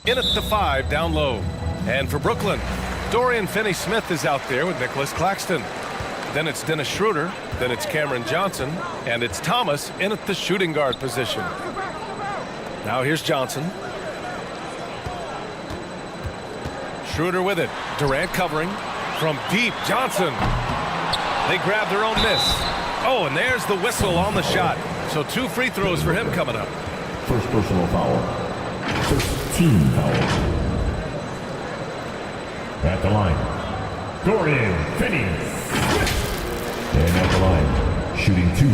In at the 5 down low. And for Brooklyn, Dorian Finney-Smith is out there with Nicholas Claxton. Then it's Dennis Schroeder. Then it's Cameron Johnson. And it's Thomas in at the shooting guard position. Now here's Johnson. Schroeder with it. Durant covering. From deep, Johnson. They grab their own miss. Oh, and there's the whistle on the shot. So 2 free throws for him coming up. First personal foul. First team foul. At the line, Dorian Finney. And at the line, shooting 2.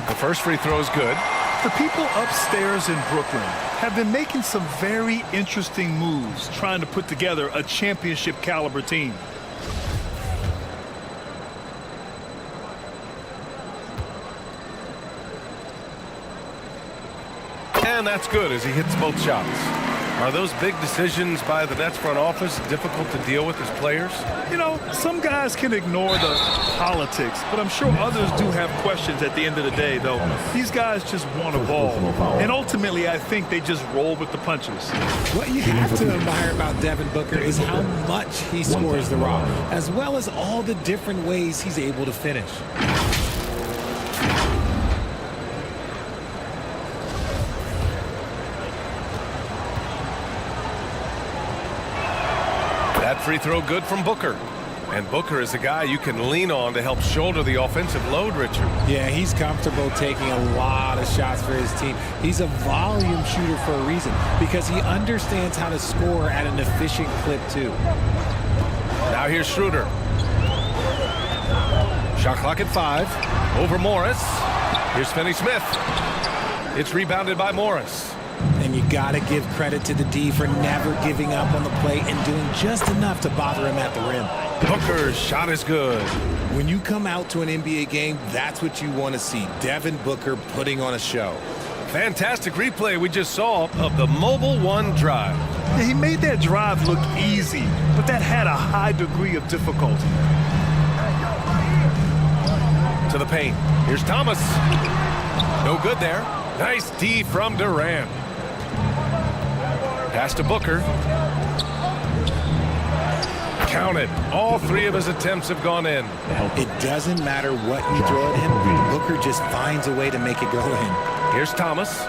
The first free throw is good. The people upstairs in Brooklyn have been making some very interesting moves trying to put together a championship caliber team. And that's good as he hits both shots. Are those big decisions by the Nets front office difficult to deal with as players? You know, some guys can ignore the politics, but I'm sure others do have questions at the end of the day, though. These guys just want a ball. And ultimately, I think they just roll with the punches. What you have to admire about Devin Booker is how much he scores the rock, as well as all the different ways he's able to finish. That free throw good from Booker. And Booker is a guy you can lean on to help shoulder the offensive load, Richard. Yeah, he's comfortable taking a lot of shots for his team. He's a volume shooter for a reason because he understands how to score at an efficient clip, too. Now here's Schroeder. Shot clock at 5. Over Morris. Here's Finney-Smith. It's rebounded by Morris. And you got to give credit to the D for never giving up on the play and doing just enough to bother him at the rim. Booker's shot is good. When you come out to an NBA game, that's what you want to see. Devin Booker putting on a show. Fantastic replay we just saw of the Mobile One drive. Yeah, he made that drive look easy, but that had a high degree of difficulty. To the paint. Here's Thomas. No good there. Nice D from Durant. Pass to Booker. Count it. All 3 of his attempts have gone in. It doesn't matter what you throw at him. Booker just finds a way to make it go in. Here's Thomas.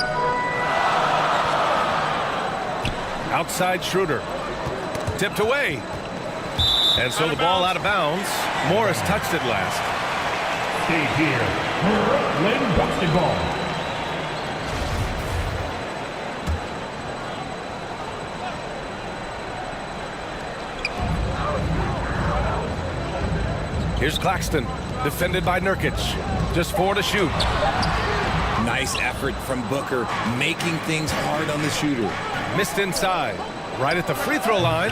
Outside Schroeder. Tipped away. And so the ball out of bounds. Morris touched it last. Stay here. Brooklyn basketball. Here's Claxton, defended by Nurkic. Just 4 to shoot. Nice effort from Booker, making things hard on the shooter. Missed inside, right at the free throw line.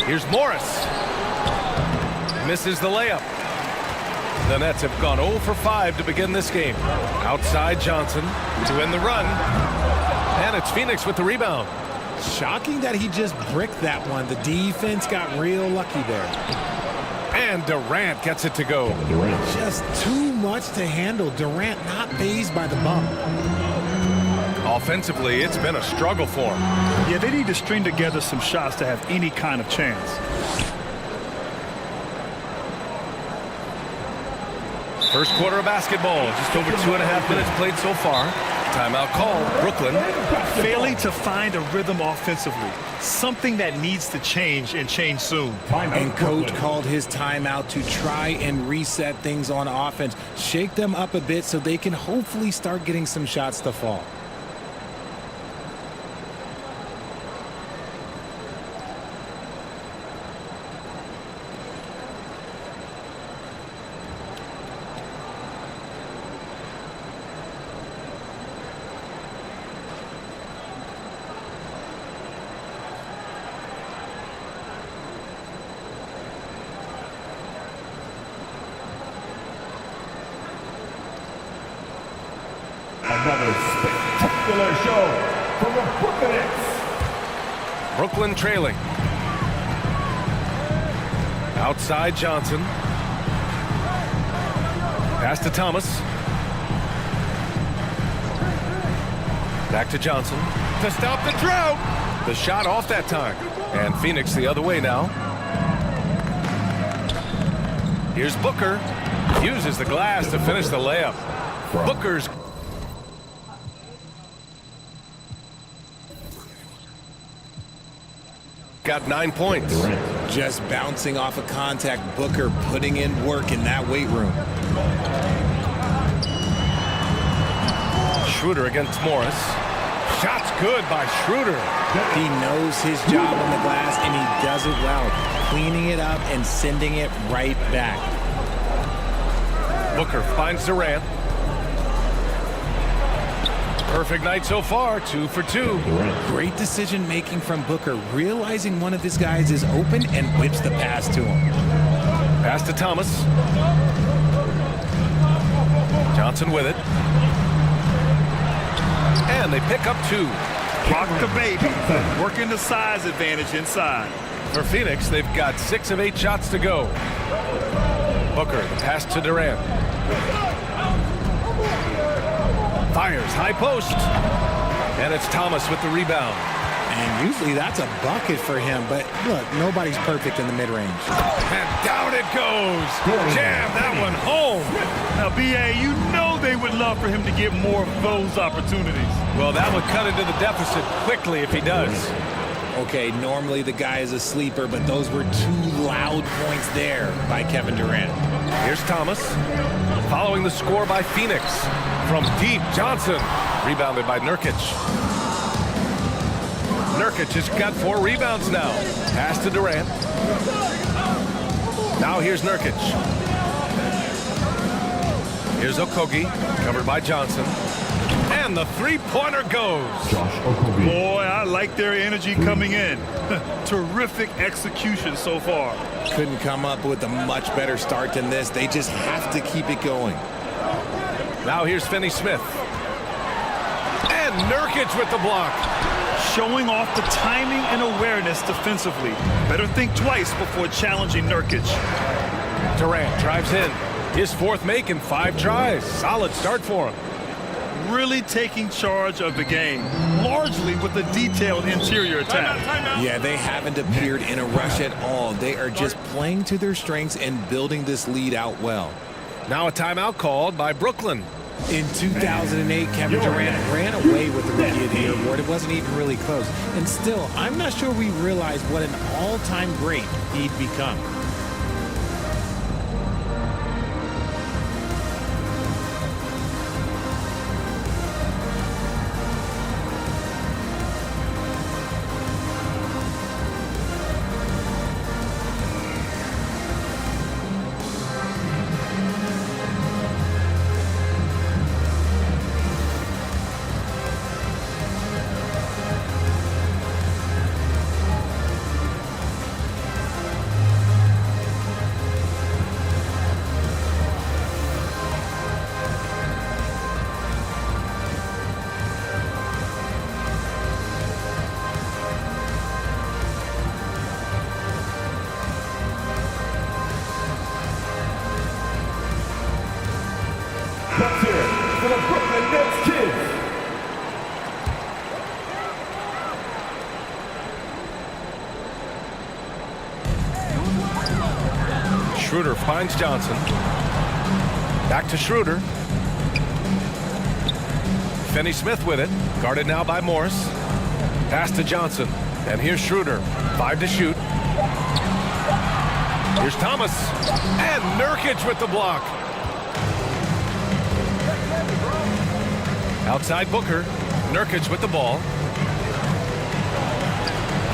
Here's Morris. Misses the layup. The Nets have gone 0 for 5 to begin this game. Outside Johnson to end the run. And it's Phoenix with the rebound. Shocking that he just bricked that one. The defense got real lucky there. And Durant gets it to go. Just too much to handle. Durant not fazed by the bump. Offensively, it's been a struggle for him. Yeah, they need to string together some shots to have any kind of chance. First quarter of basketball. Just over 2.5 minutes played so far. Timeout called. Brooklyn. Failing to find a rhythm offensively. Something that needs to change and change soon. And coach called his timeout to try and reset things on offense. Shake them up a bit so they can hopefully start getting some shots to fall. Another spectacular show from the Brooklyn Nets. Brooklyn trailing. Outside Johnson. Pass to Thomas. Back to Johnson to stop the drought. The shot off that time. And Phoenix the other way now. Here's Booker. Uses the glass to finish the layup. Booker's got 9 points. Just bouncing off of contact. Booker putting in work in that weight room. Schroeder against Morris. Shot's good by Schroeder. He knows his job on the glass, and he does it well. Cleaning it up and sending it right back. Booker finds Durant. Perfect night so far, 2 for 2. Great decision making from Booker, realizing one of his guys is open and whips the pass to him. Pass to Thomas. Johnson with it. And they pick up 2. Rock the baby. Working the size advantage inside. For Phoenix, they've got 6 of 8 shots to go. Booker, the pass to Durant. Fires, high post. And it's Thomas with the rebound. And usually that's a bucket for him, but look, nobody's perfect in the mid-range. And down it goes. Jam that one home. Now, B.A., you know they would love for him to get more of those opportunities. Well, that would cut into the deficit quickly if he does. Okay, normally the guy is a sleeper, but those were 2 loud points there by Kevin Durant. Here's Thomas. Following the score by Phoenix. From deep, Johnson. Rebounded by Nurkic. Nurkic has got 4 rebounds now. Pass to Durant. Now here's Nurkic. Here's Okogie, covered by Johnson. And the three-pointer goes. Josh Okogie. Boy, I like their energy coming in. Terrific execution so far. Couldn't come up with a much better start than this. They just have to keep it going. Now here's Finney Smith. And Nurkic with the block. Showing off the timing and awareness defensively. Better think twice before challenging Nurkic. Durant drives in. His 4th make in 5 tries. Solid start for him. Really taking charge of the game, largely with a detailed interior attack. Yeah, they haven't appeared in a rush at all. They are just playing to their strengths and building this lead out well. Now a timeout called by Brooklyn. In 2008, Kevin Durant ran away with the Rookie of the Year award. It wasn't even really close. And still, I'm not sure we realized what an all-time great he'd become. Let's hear it for the Brooklyn Nets kids. Schroeder finds Johnson. Back to Schroeder. Finney Smith with it. Guarded now by Morris. Pass to Johnson. And here's Schroeder. 5 to shoot. Here's Thomas. And Nurkic with the block. Outside Booker. Nurkic with the ball.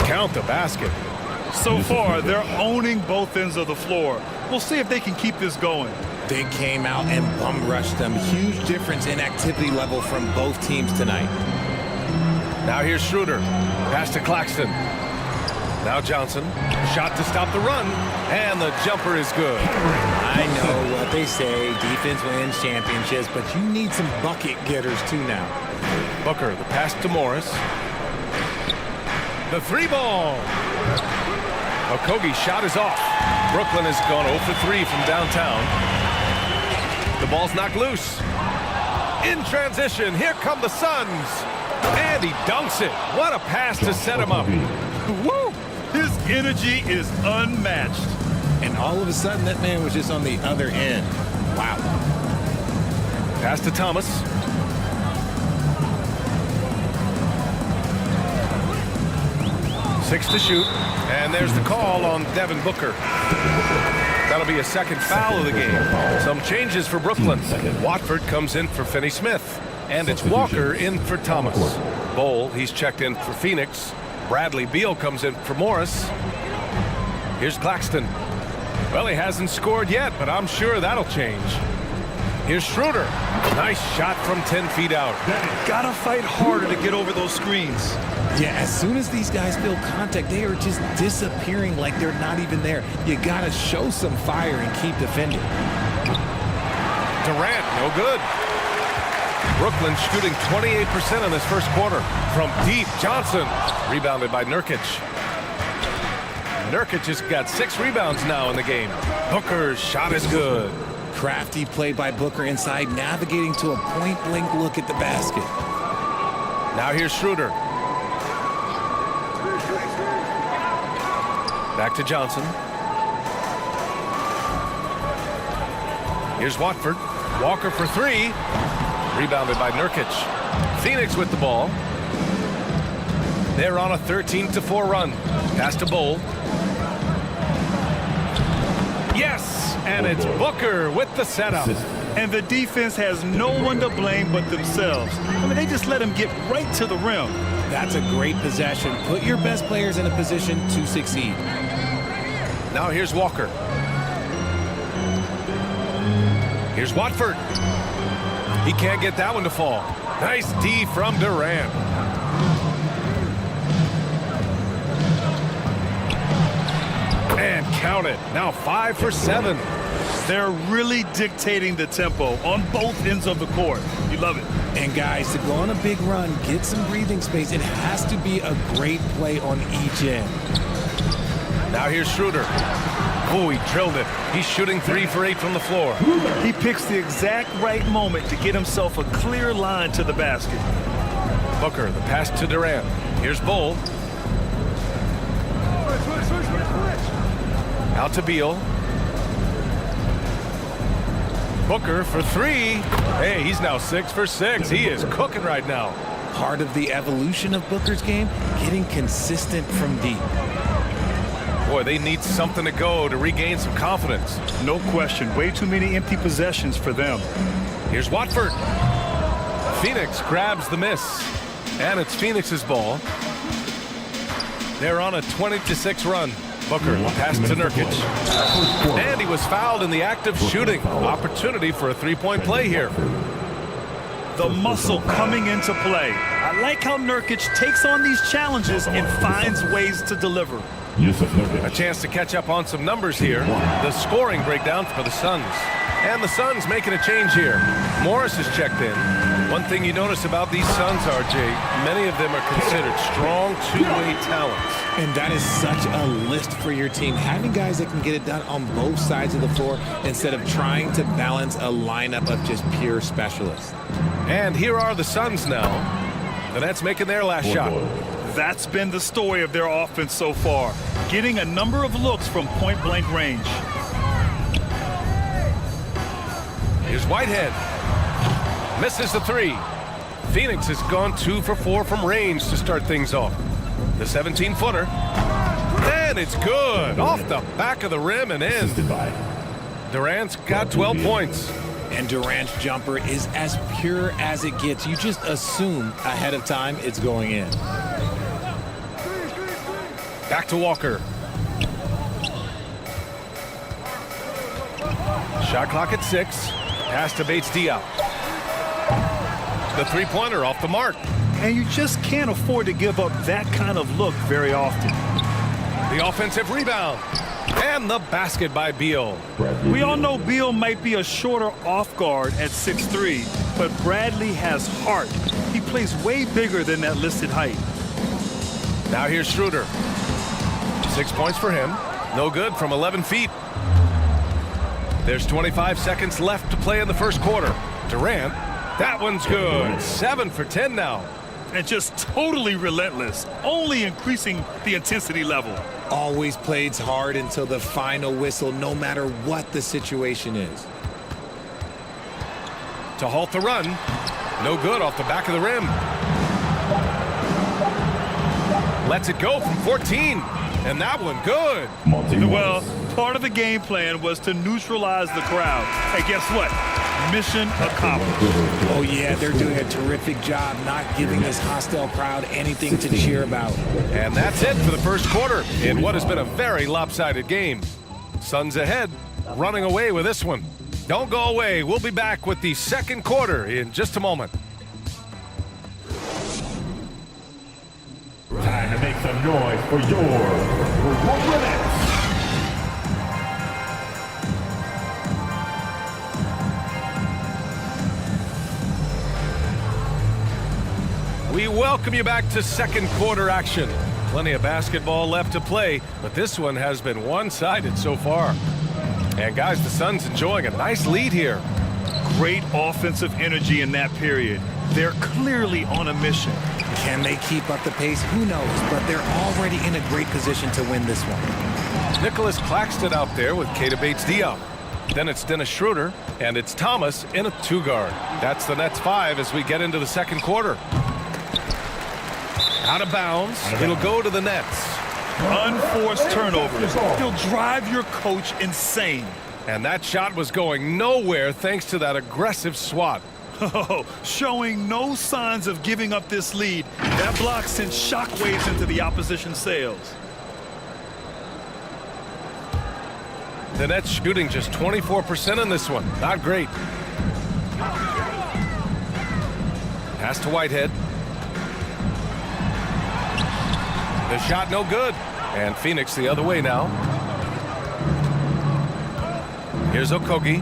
Count the basket. So far, they're owning both ends of the floor. We'll see if they can keep this going. They came out and bum rushed them. Huge difference in activity level from both teams tonight. Now here's Schroeder. Pass to Claxton. Now Johnson. Shot to stop the run. And the jumper is good. I know what they say. Defense wins championships, but you need some bucket getters too now. Booker, the pass to Morris. The 3 ball. Okogie's shot is off. Brooklyn has gone 0 for 3 from downtown. The ball's knocked loose. In transition, here come the Suns. And he dunks it. What a pass to set him up. Woo! His energy is unmatched. And all of a sudden, that man was just on the other end. Wow. Pass to Thomas. Six to shoot. And there's the call on Devin Booker. That'll be a second foul of the game. Some changes for Brooklyn. Watford comes in for Finney-Smith. And it's Walker in for Thomas. Bol, he's checked in for Phoenix. Bradley Beal comes in for Morris. Here's Claxton. Well, he hasn't scored yet, but I'm sure that'll change. Here's Schroeder. Nice shot from 10 feet out. Gotta fight harder to get over those screens. Yeah, as soon as these guys feel contact, they are just disappearing like they're not even there. You gotta show some fire and keep defending. Durant, no good. Brooklyn shooting 28% in this first quarter. From deep, Johnson. Rebounded by Nurkic. Nurkic has got 6 rebounds now in the game. Booker's shot is good. Crafty play by Booker inside, navigating to a point-blank look at the basket. Now here's Schroeder. Back to Johnson. Here's Watford. Walker for 3. Rebounded by Nurkic. Phoenix with the ball. They're on a 13-4 run. Pass to Bol. Yes, and it's Booker with the setup. And the defense has no one to blame but themselves. I mean, they just let him get right to the rim. That's a great possession. Put your best players in a position to succeed. Now here's Walker. Here's Watford. He can't get that one to fall. Nice D from Durant. And count it. Now 5 for 7. They're really dictating the tempo on both ends of the court. You love it. And guys, to go on a big run, get some breathing space, it has to be a great play on each end. Now here's Schroeder. Oh, he drilled it. He's shooting 3 for 8 from the floor. He picks the exact right moment to get himself a clear line to the basket. Booker, the pass to Durant. Here's Bol. Out to Beal. Booker for 3. Hey, he's now 6 for 6. He is cooking right now. Part of the evolution of Booker's game, getting consistent from deep. Boy, they need something to go to regain some confidence. No question. Way too many empty possessions for them. Here's Watford. Phoenix grabs the miss. And it's Phoenix's ball. They're on a 20-6 run. Booker pass to Nurkic. And he was fouled in the act of shooting. Opportunity for a three-point play here. The muscle coming into play. I like how Nurkic takes on these challenges and finds ways to deliver. A chance to catch up on some numbers here. The scoring breakdown for the Suns. And the Suns making a change here. Morris is checked in. One thing you notice about these Suns, RJ, many of them are considered strong two-way talents. And that is such a lift for your team. Having guys that can get it done on both sides of the floor instead of trying to balance a lineup of just pure specialists. And here are the Suns now. The Nets making their last shot. That's been the story of their offense so far. Getting a number of looks from point-blank range. Here's Whitehead. Misses the 3. Phoenix has gone 2 for 4 from range to start things off. The 17-footer. And it's good. Off the back of the rim and in. Durant's got 12 points. And Durant's jumper is as pure as it gets. You just assume ahead of time it's going in. Back to Walker. Shot clock at 6. Pass to Bates-Diop. The three-pointer off the mark. And you just can't afford to give up that kind of look very often. The offensive rebound. And the basket by Beal. We all know Beal might be a shorter off guard at 6'3", but Bradley has heart. He plays way bigger than that listed height. Now here's Schroeder. 6 points for him. No good from 11 feet. There's 25 seconds left to play in the first quarter. Durant, that one's good. 7 for 10 now. And just totally relentless, only increasing the intensity level. Always plays hard until the final whistle, no matter what the situation is. To halt the run. No good off the back of the rim. Lets it go from 14. And that one good. Well, part of the game plan was to neutralize the crowd. Hey, guess what? Mission accomplished. Oh, yeah, they're doing a terrific job not giving this hostile crowd anything to cheer about. And that's it for the first quarter in what has been a very lopsided game. Suns ahead, running away with this one. Don't go away. We'll be back with the second quarter in just a moment. Time to make some noise for your Brooklyn Nets. We welcome you back to second quarter action. Plenty of basketball left to play, but this one has been one-sided so far. And guys, the Suns enjoying a nice lead here. Great offensive energy in that period. They're clearly on a mission. Can they keep up the pace? Who knows, but they're already in a great position to win this one. Nicholas Claxton out there with Keita Bates-Diop. Then it's Dennis Schroeder, and it's Thomas in a two-guard. That's the Nets 5 as we get into the second quarter. Out of bounds. It'll go to the Nets. Unforced turnovers. He'll drive your coach insane. And that shot was going nowhere thanks to that aggressive swat. Oh, showing no signs of giving up this lead. That block sent shockwaves into the opposition's sails. The Nets shooting just 24% in this one. Not great. Pass to Whitehead. The shot no good. And Phoenix the other way now. Here's Okogie.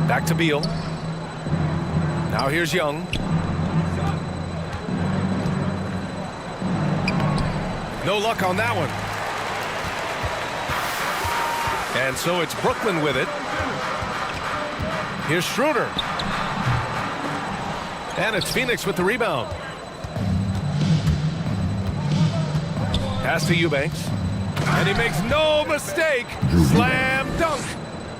Back to Beal. Now here's Young. No luck on that one. And so it's Brooklyn with it. Here's Schroeder. And it's Phoenix with the rebound. Pass to Eubanks. And he makes no mistake. Slam dunk.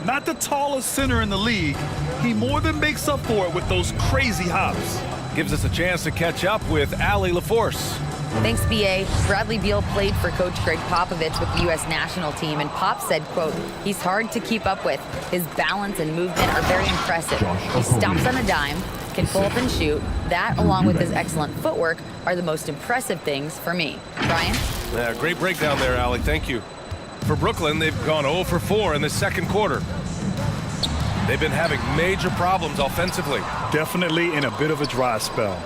Not the tallest center in the league. He more than makes up for it with those crazy hops. Gives us a chance to catch up with Allie LaForce. Thanks, B.A. Bradley Beal played for Coach Greg Popovich with the U.S. national team, and Pop said, quote, he's hard to keep up with. His balance and movement are very impressive. He stomps on a dime, can pull up and shoot. That, along with his excellent footwork, are the most impressive things for me. Brian? Yeah, great breakdown there, Allie. Thank you. For Brooklyn, they've gone 0 for 4 in the second quarter. They've been having major problems offensively. Definitely in a bit of a dry spell.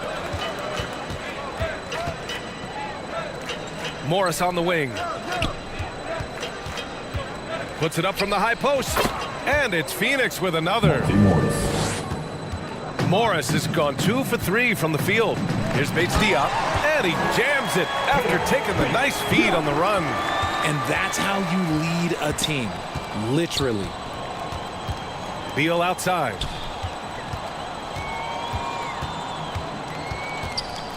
Morris on the wing. Puts it up from the high post. And it's Phoenix with another. Morris has gone 2 for 3 from the field. Here's Bates-Diop. And he jams it after taking the nice feed on the run. And that's how you lead a team. Literally. Beal outside.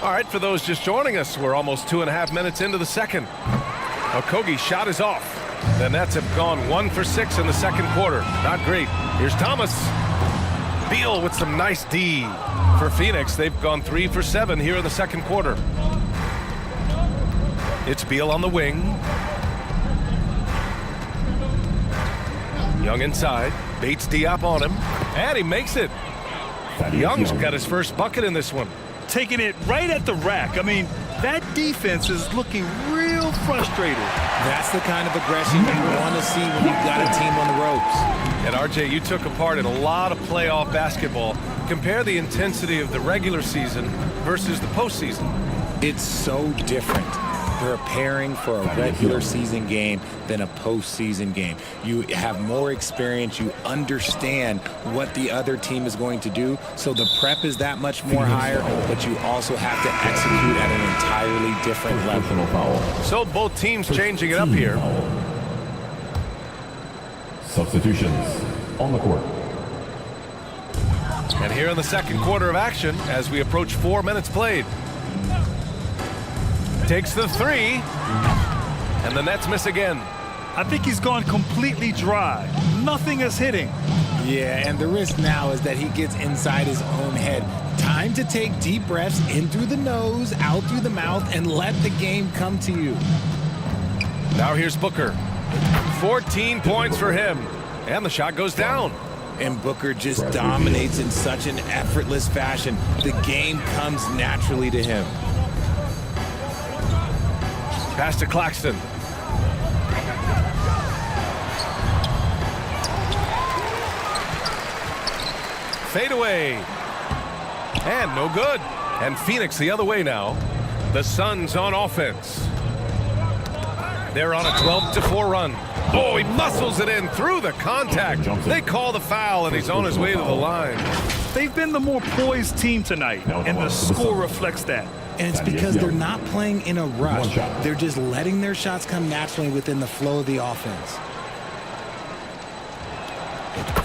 All right, for those just joining us, we're almost 2.5 minutes into the second. Okogie's shot is off. The Nets have gone 1 for 6 in the second quarter. Not great. Here's Thomas. Beal with some nice D. For Phoenix, they've gone 3 for 7 here in the second quarter. It's Beal on the wing. Young inside. Bates-Diop on him. And he makes it. Young's got his first bucket in this one. Taking it right at the rack. I mean, that defense is looking real frustrated. That's the kind of aggression you want to see when you've got a team on the ropes. And RJ, you took a part in a lot of playoff basketball. Compare the intensity of the regular season versus the postseason. It's so different preparing for a regular season game than a postseason game. You have more experience. You understand what the other team is going to do. So the prep is that much more higher, but you also have to execute at an entirely different level. So both teams changing it up here. Substitutions on the court. And here in the second quarter of action, as we approach 4 minutes played. Takes the three, and the Nets miss again. I think he's gone completely dry. Nothing is hitting. Yeah, and the risk now is that he gets inside his own head. Time to take deep breaths in through the nose, out through the mouth, and let the game come to you. Now here's Booker. 14 points for him, and the shot goes down. And Booker just dominates in such an effortless fashion. The game comes naturally to him. Pass to Claxton. Fade away. And no good. And Phoenix the other way now. The Suns on offense. They're on a 12-4 run. Oh, he muscles it in through the contact. They call the foul, and he's on his way to the line. They've been the more poised team tonight, and the score reflects that. And it's because they're not playing in a rush. They're just letting their shots come naturally within the flow of the offense.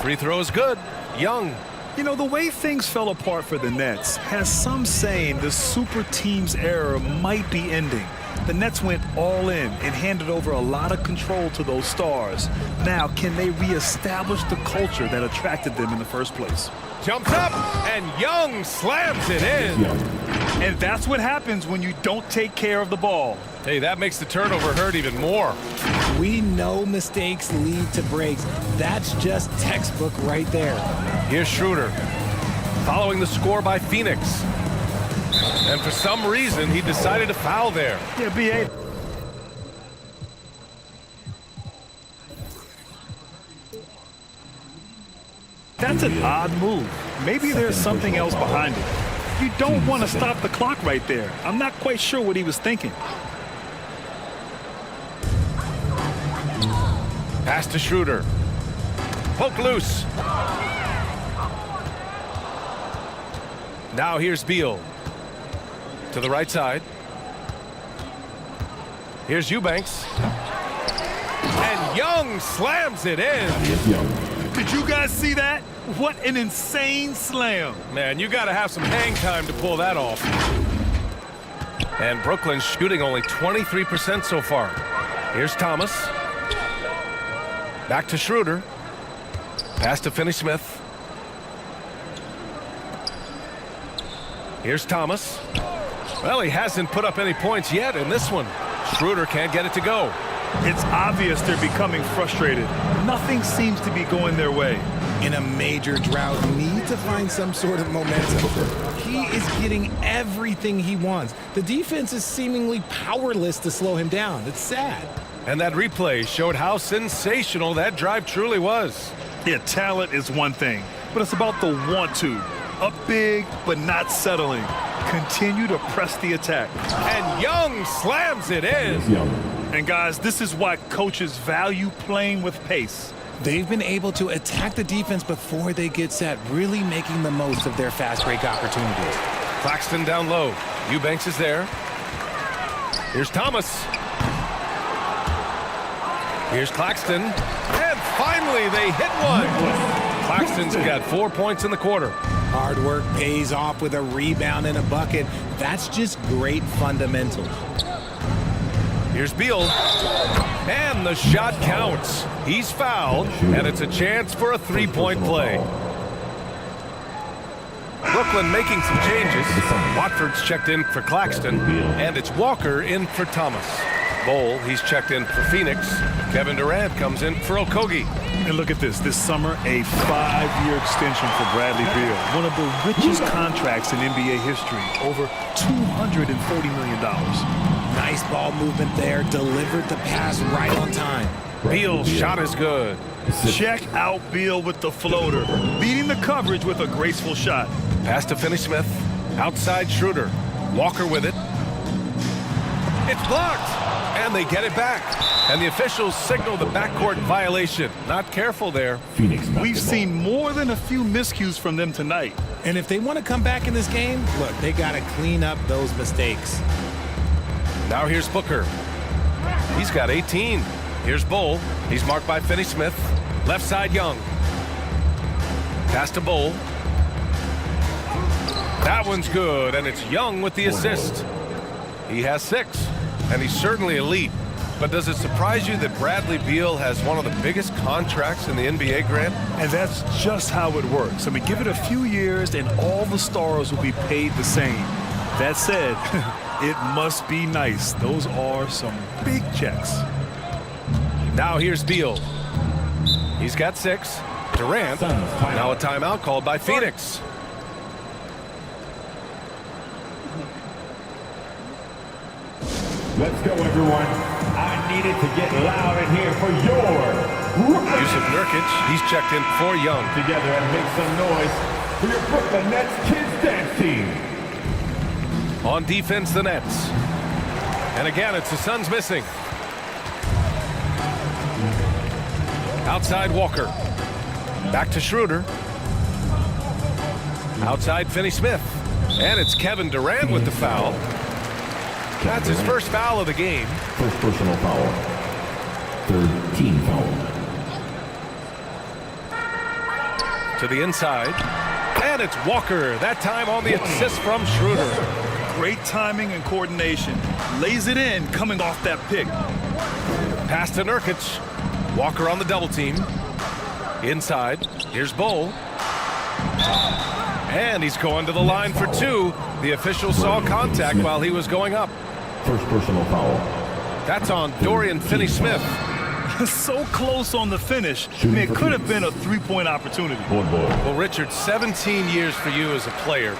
Free throw is good. Young. You know, the way things fell apart for the Nets has some saying the super team's era might be ending. The Nets went all in and handed over a lot of control to those stars. Now, can they reestablish the culture that attracted them in the first place? Jumps up, and Young slams it in. And that's what happens when you don't take care of the ball. Hey, that makes the turnover hurt even more. We know mistakes lead to breaks. That's just textbook right there. Here's Schroeder, following the score by Phoenix. And for some reason, he decided to foul there. Yeah, B.A. That's an odd move. Maybe there's something else behind it. You don't want to stop the clock right there. I'm not quite sure what he was thinking. Pass to Schroeder. Poke loose. Now here's Beal. To the right side. Here's Eubanks. And Young slams it in. Did you guys see that? What an insane slam. Man, you got to have some hang time to pull that off. And Brooklyn's shooting only 23% so far. Here's Thomas. Back to Schroeder. Pass to Finney-Smith. Here's Thomas. Well, he hasn't put up any points yet in this one. Schroeder can't get it to go. It's obvious they're becoming frustrated. Nothing seems to be going their way. In a major drought, need to find some sort of momentum. He is getting everything he wants. The defense is seemingly powerless to slow him down. It's sad. And that replay showed how sensational that drive truly was. Yeah, talent is one thing, but it's about the want to. Up big, but not settling. Continue to press the attack. And Young slams it in. And guys, this is why coaches value playing with pace. They've been able to attack the defense before they get set, really making the most of their fast break opportunities. Claxton down low. Eubanks is there. Here's Thomas. Here's Claxton. And finally, they hit one. Claxton's got 4 points in the quarter. Hard work pays off with a rebound and a bucket. That's just great fundamentals. Here's Beal. And the shot counts. He's fouled, and it's a chance for a three-point play. Brooklyn making some changes. Watford's checked in for Claxton, and it's Walker in for Thomas. Bol, he's checked in for Phoenix. Kevin Durant comes in for Okogie. And look at this. This summer, a 5-year extension for Bradley Beal. One of the richest contracts in NBA history. Over $240 million. Nice ball movement there. Delivered the pass right on time. Beal's shot is good. Check out Beal with the floater. Beating the coverage with a graceful shot. Pass to Finney-Smith. Outside Schroeder. Walker with it. It's blocked. And they get it back. And the officials signal the backcourt violation. Not careful there. We've seen more than a few miscues from them tonight. And if they want to come back in this game, look, they got to clean up those mistakes. Now here's Booker. He's got 18. Here's Bol. He's marked by Finney-Smith. Left side, Young. Pass to Bowl. That one's good, and it's Young with the assist. He has 6, and he's certainly elite. But does it surprise you that Bradley Beal has one of the biggest contracts in the NBA, Grant? And that's just how it works. I mean, give it a few years and all the stars will be paid the same. That said, it must be nice. Those are some big checks. Now here's Beal. He's got 6. Durant. Now a timeout called by Phoenix. Let's go, everyone. I needed to get loud in here for your Yusuf Nurkic, he's checked in for Young. together and make some noise for your Brooklyn Nets Kids Dance Team. On defense, the Nets. And again, it's the Suns missing. Outside Walker. Back to Schroeder. Outside Finney-Smith. And it's Kevin Durant with the foul. That's his first foul of the game. First personal foul. Third team foul. To the inside. And it's Walker, that time on the assist from Schroeder. Great timing and coordination. Lays it in coming off that pick. Pass to Nurkic. Walker on the double team. Inside. Here's Bowl. And he's going to the line for 2. The official saw contact while he was going up. First personal foul. That's on Dorian Finney-Smith. So close on the finish. I mean, it could have been a three-point opportunity. Boy. Well, Richard, 17 years for you as a player.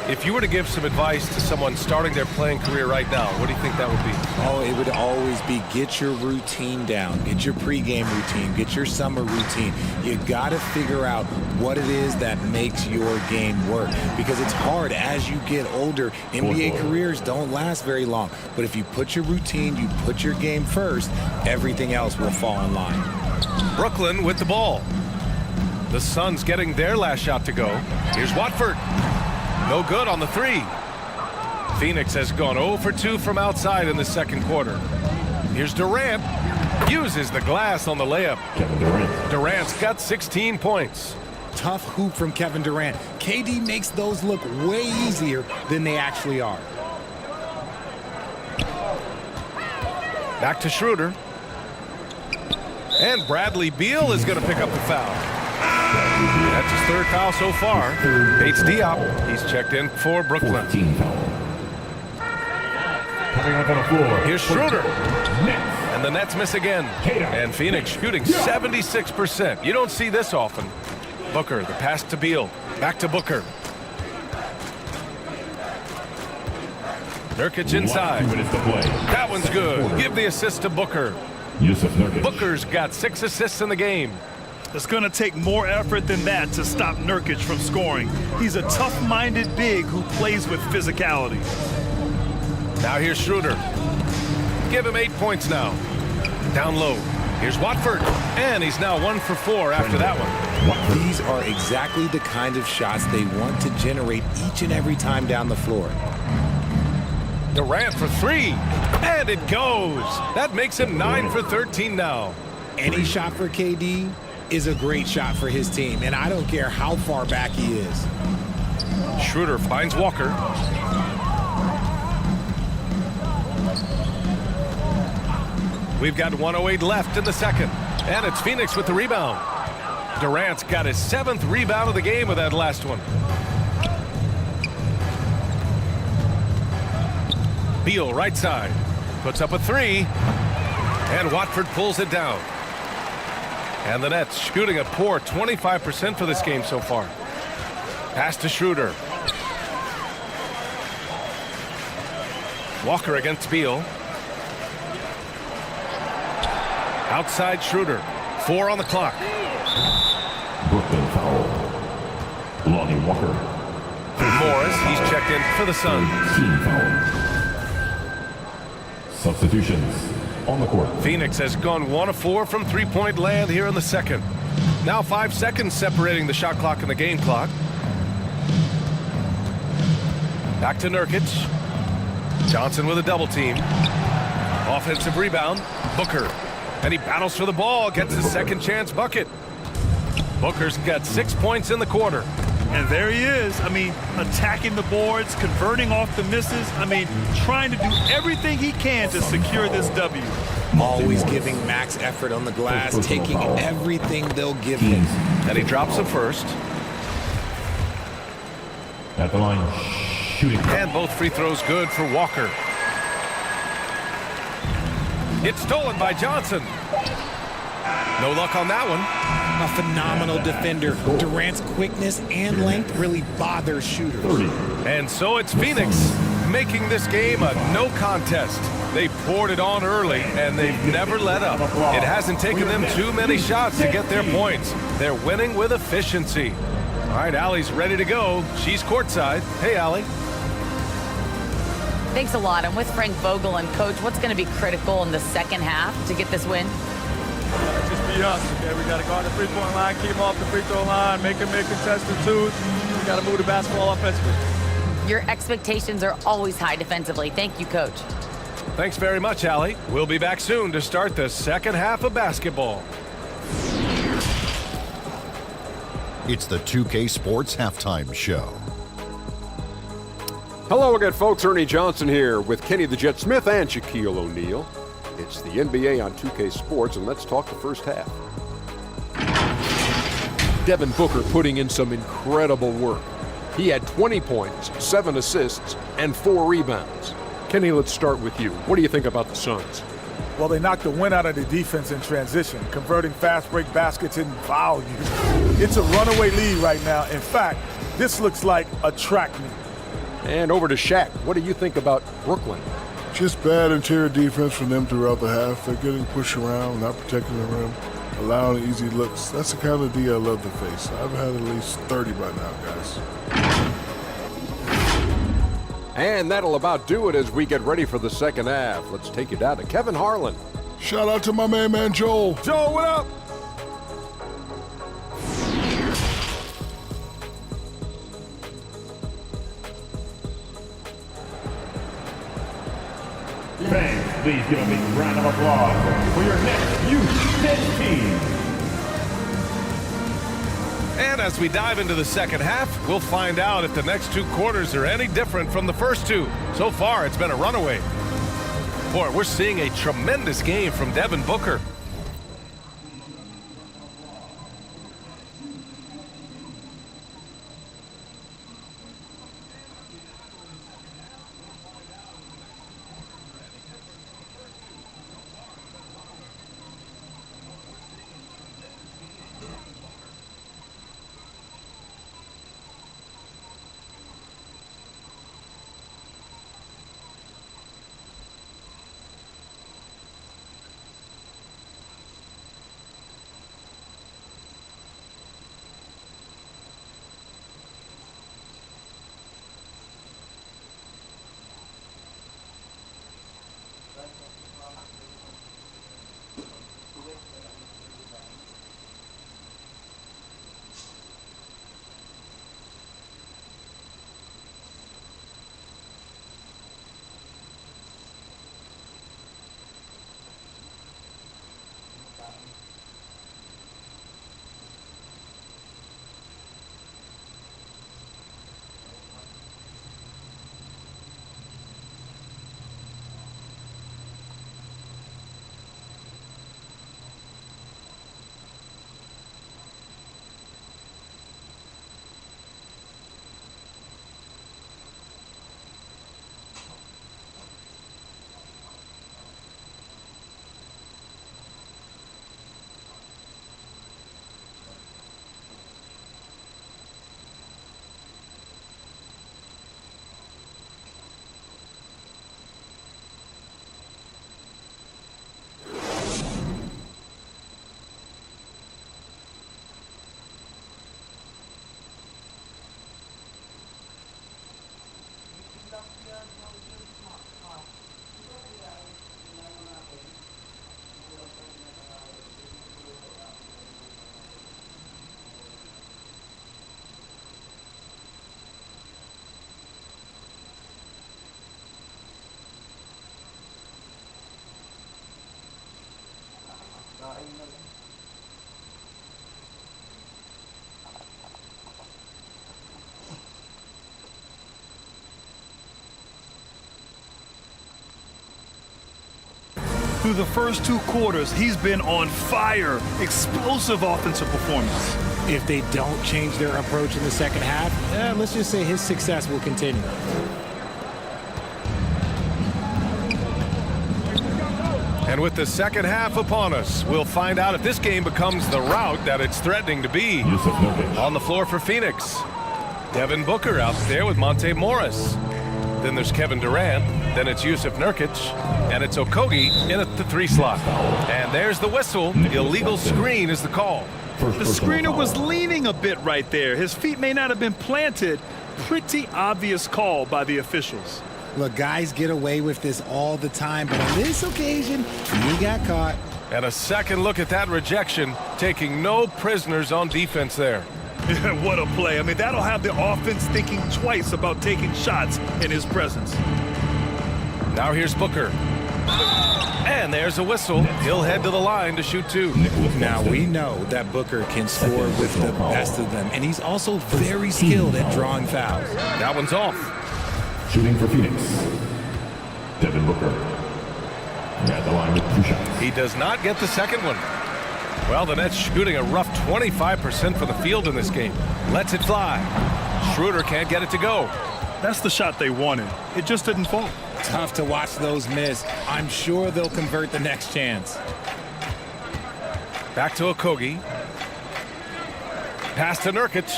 If you were to give some advice to someone starting their playing career right now, what do you think that would be? Oh, it would always be get your routine down. Get your pregame routine. Get your summer routine. You got to figure out what it is that makes your game work. Because it's hard as you get older. NBA careers don't last very long. But if you put your routine, you put your game first, everything else will fall in line. Brooklyn with the ball. The Suns getting their last shot to go. Here's Watford. No good on the 3. Phoenix has gone 0 for 2 from outside in the second quarter. Here's Durant. Uses the glass on the layup. Kevin Durant. Durant's got 16 points. Tough hoop from Kevin Durant. KD makes those look way easier than they actually are. Back to Schroeder. And Bradley Beal is going to pick up the foul. That's his 3rd foul so far. Bates Diop. He's checked in for Brooklyn. Team foul. Coming up on the floor. Here's Schroeder. Nets. And the Nets miss again. And Phoenix shooting 76%. You don't see this often. Booker, the pass to Beal. Back to Booker. Nurkic inside. 2 minutes to play. That one's good. Give the assist to Booker. Yusuf Nurkic. Booker's got 6 assists in the game. It's going to take more effort than that to stop Nurkic from scoring. He's a tough-minded big who plays with physicality. Now here's Schroeder. Give him 8 points now. Down low. Here's Watford. And he's now 1 for 4 after that one. These are exactly the kind of shots they want to generate each and every time down the floor. Durant for 3. And it goes. That makes him 9 for 13 now. Any shot for KD is a great shot for his team, and I don't care how far back he is. Schroeder finds Walker. We've got 1:08 left in the second. And it's Phoenix with the rebound. Durant's got his 7th rebound of the game with that last one. Beal right side. Puts up a 3. And Watford pulls it down. And the Nets shooting a poor 25% for this game so far. Pass to Schroeder. Walker against Beal. Outside Schroeder. 4 on the clock. Brooklyn foul. Lonnie Walker. Morris, he's checked in for the Suns. Team foul. Substitutions on the court. Phoenix has gone 1 of 4 from three-point land here in the second. Now 5 seconds separating the shot clock and the game clock. Back to Nurkic. Johnson with a double team. Offensive rebound. Booker. And he battles for the ball. Gets his second chance bucket. Booker's got 6 points in the quarter. And there he is. I mean, attacking the boards, converting off the misses. I mean, trying to do everything he can to secure this W. Always giving max effort on the glass, taking everything they'll give him. And he drops the first. At the line, shooting. And both free throws good for Walker. It's stolen by Johnson. No luck on that one. A phenomenal defender. Durant's quickness and length really bother shooters. 30. And so it's Phoenix making this game a no contest. They poured it on early, and they've never let up. It hasn't taken them too many shots to get their points. They're winning with efficiency. All right, Allie's ready to go. She's courtside. Hey, Allie. Thanks a lot. I'm with Frank Vogel. And, Coach, what's going to be critical in the second half to get this win? Just be us, okay? We got to guard the three-point line, keep them off the free throw line, make them make contested twos. We got to move the basketball offensively. Your expectations are always high defensively. Thank you, Coach. Thanks very much, Allie. We'll be back soon to start the second half of basketball. It's the 2K Sports Halftime Show. Hello again, folks. Ernie Johnson here with Kenny the Jet Smith and Shaquille O'Neal. It's the NBA on 2K Sports, and let's talk the first half. Devin Booker putting in some incredible work. He had 20 points, 7 assists, and 4 rebounds. Kenny, let's start with you. What do you think about the Suns? Well, they knocked the wind out of the defense in transition, converting fast break baskets in volume. It's a runaway lead right now. In fact, this looks like a track meet. And over to Shaq. What do you think about Brooklyn? Just bad interior defense from them throughout the half. They're getting pushed around, not protecting the rim, allowing easy looks. That's the kind of D I love to face. I've had at least 30 by now, guys. And that'll about do it as we get ready for the second half. Let's take you down to Kevin Harlan. Shout out to my man Joel. Joel, what up? Fans, please give a big round of applause for your next U10 team. And as we dive into the second half, we'll find out if the next 2 quarters are any different from the first 2. So far, it's been a runaway. Boy, we're seeing a tremendous game from Devin Booker. Through the first 2 quarters, he's been on fire. Explosive offensive performance. If they don't change their approach in the second half, let's just say his success will continue. And with the second half upon us, we'll find out if this game becomes the rout that it's threatening to be. Yusuf Nurkic. On the floor for Phoenix, Devin Booker out there with Monte Morris. Then there's Kevin Durant. Then it's Yusuf Nurkic. And it's Okogie in at the 3 slot. And there's the whistle. Illegal screen is the call. The screener was leaning a bit right there. His feet may not have been planted. Pretty obvious call by the officials. Look, guys get away with this all the time, but on this occasion, he got caught. And a second look at that rejection, taking no prisoners on defense there. What a play. I mean, that'll have the offense thinking twice about taking shots in his presence. Now here's Booker. And there's a whistle. He'll head to the line to shoot 2. Now we know that Booker can score with the best of them, and he's also very skilled at drawing fouls. That one's off. Shooting for Phoenix, Devin Booker. At the line with 2 shots. He does not get the second one. Well, the Nets shooting a rough 25% from the field in this game. Lets it fly. Schroeder can't get it to go. That's the shot they wanted. It just didn't fall. Tough to watch those miss. I'm sure they'll convert the next chance. Back to Okogie. Pass to Nurkic.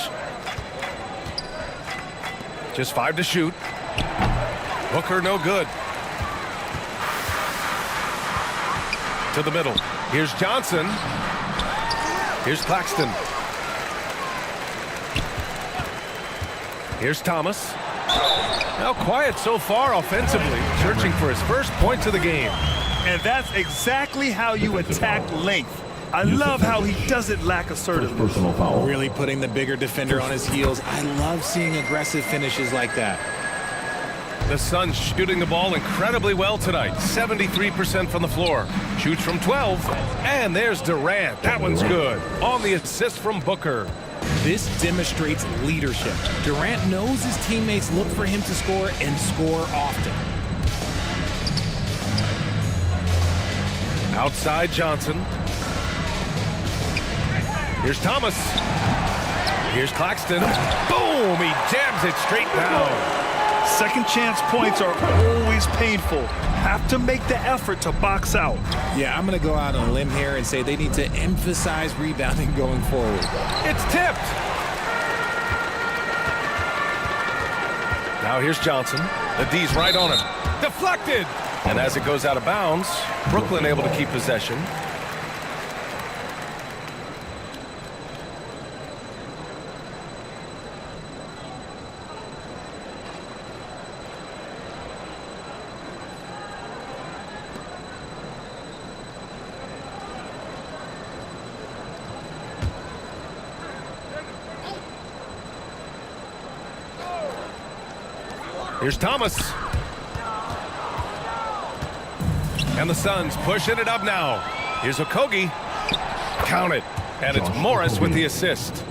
Just 5 to shoot. Booker no good. To the middle. Here's Johnson. Here's Claxton. Here's Thomas. Now quiet so far offensively, searching for his first points of the game. And that's exactly how you attack length. I love how he doesn't lack assertiveness. Personal foul. Really putting the bigger defender on his heels. I love seeing aggressive finishes like that. The Suns shooting the ball incredibly well tonight. 73% from the floor. Shoots from 12. And there's Durant. That one's good. On the assist from Booker. This demonstrates leadership. Durant knows his teammates look for him to score and score often. Outside Johnson. Here's Thomas. Here's Claxton. Boom! He jams it straight down. Second chance points are always painful. Have to make the effort to box out. Yeah, I'm going to go out on a limb here and say they need to emphasize rebounding going forward. It's tipped. Now here's Johnson. The D's right on him. Deflected. And as it goes out of bounds, Brooklyn able to keep possession. Here's Thomas. And the Suns pushing it up now. Here's Okogie. Count it. And it's Morris with the assist.